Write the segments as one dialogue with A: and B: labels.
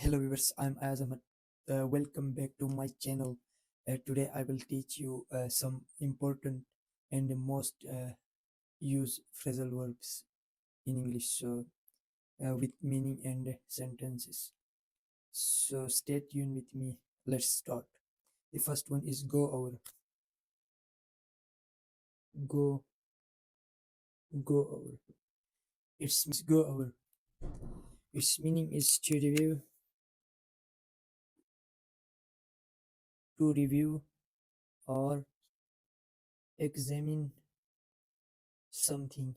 A: Hello viewers, I'm Ayaz. Welcome back to my channel. Today I will teach you some important and most used phrasal verbs in English, with meaning and sentences. So stay tuned with me. Let's start. The first one is go over. Go, go over. Its go over. Its meaning is to review or examine something.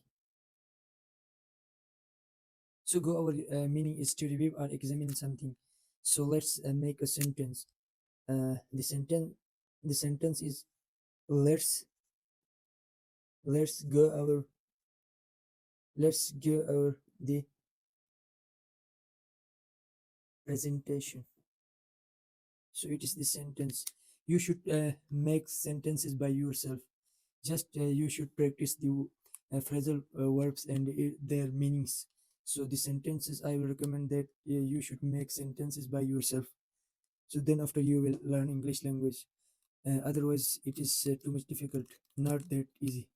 A: So go over meaning is to review or examine something. So let's make a sentence. The sentence is let's let's go over let's go over the presentation. So it is the sentence. You should make sentences by yourself. Just you should practice the phrasal verbs and their meanings. So the sentences I will recommend that you should make sentences by yourself. So then after you will learn English language. Otherwise it is too much difficult, not that easy.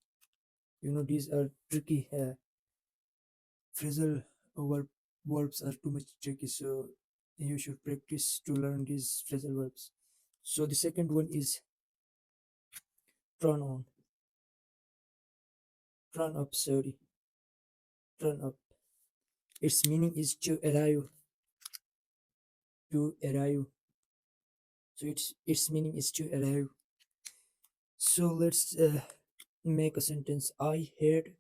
A: These are tricky. Phrasal verbs are too much tricky, so you should practice to learn these phrasal verbs. So the second one is turn on. Turn up. Its meaning is to arrive. So its meaning is to arrive. So let's make a sentence. I had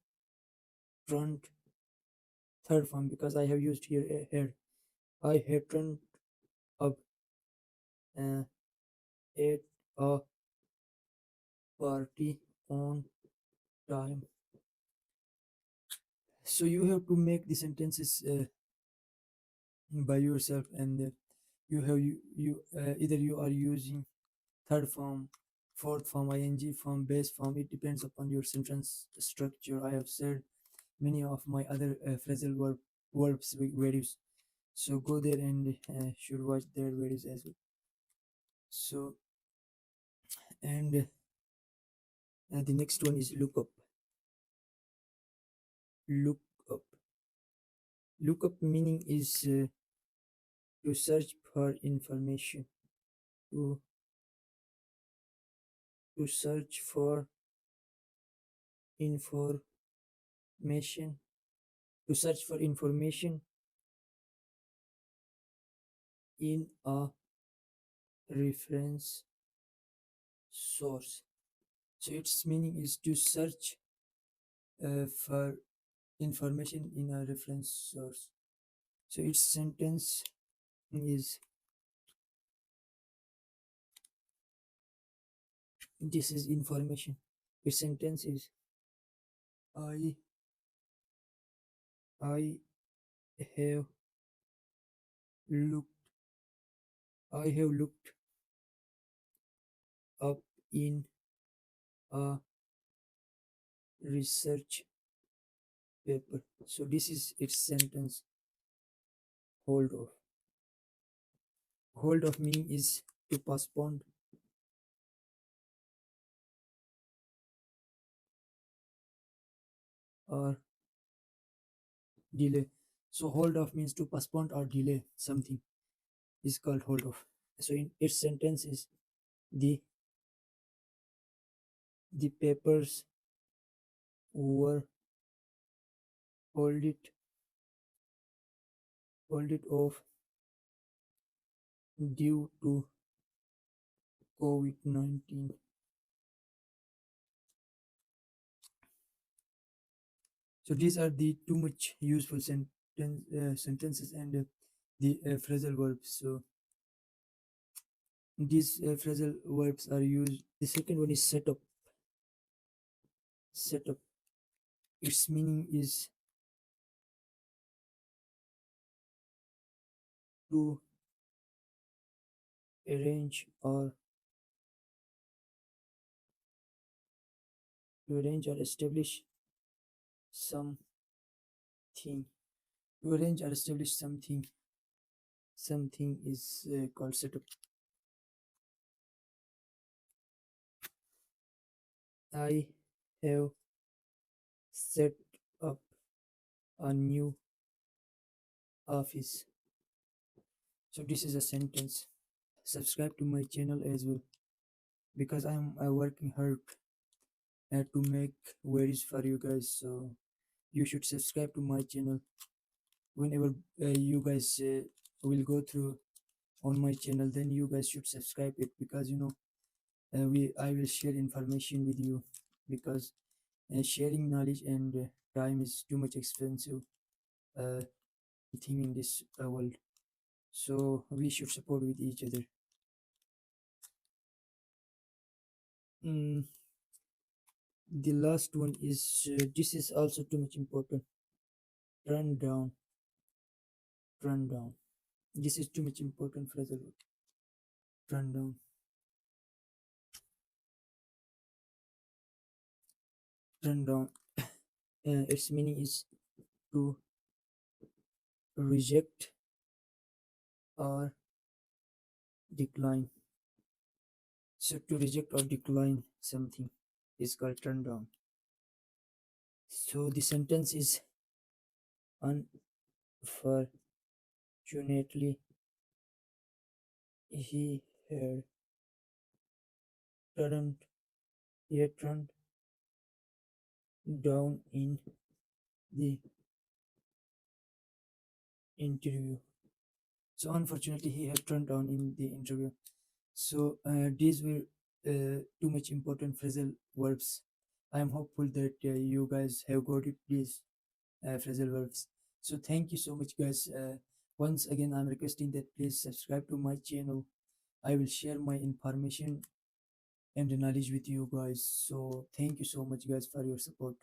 A: turned, third form because I have used here had. I had turned up uh, at a party on time. So you have to make the sentences by yourself, and either you are using third form, fourth form, ing form, base form. It depends upon your sentence structure. I have said many of my other phrasal verbs with videos, so go there and should watch their videos as well. So and the next one is look up. look up Look up meaning is to search for information, to search for information information in a reference source. So its meaning is to search for information in a reference source. So its sentence is, this is information. Its sentence is, I I have looked I have looked up in a research paper. So this is its sentence. Hold off. Hold off meaning is to postpone or delay. So hold off means to postpone or delay something is called hold off. So in its sentence is, the papers were hold it off due to COVID-19. So these are the too much useful sentences and the phrasal verbs. So these phrasal verbs are used. The second one is set up. Its meaning is to arrange or establish something. To arrange or establish something. something is called setup. I have set up a new office. So this is a sentence. Subscribe to my channel as well, because I'm working hard to make videos for you guys. So you should subscribe to my channel. Whenever you guys will go through on my channel, then you guys should subscribe it, because we I will share information with you, because sharing knowledge and time is too much expensive uh, thing in this world. So we should support with each other. mm, the last one is this is also too much important. Turn down. Turn down. This is too much important phrasal verb. Turn down. Turn down. Its meaning is to reject or decline. So to reject or decline something is called turn down. So the sentence is, unfortunately, he had turned he had turned down in the interview. So unfortunately, he had turned down in the interview. So these were too much important phrasal verbs. I am hopeful that you guys have got it, these phrasal verbs. So thank you so much, guys. Once again, I'm requesting that please subscribe to my channel. I will share my information and knowledge with you guys. So thank you so much, guys, for your support.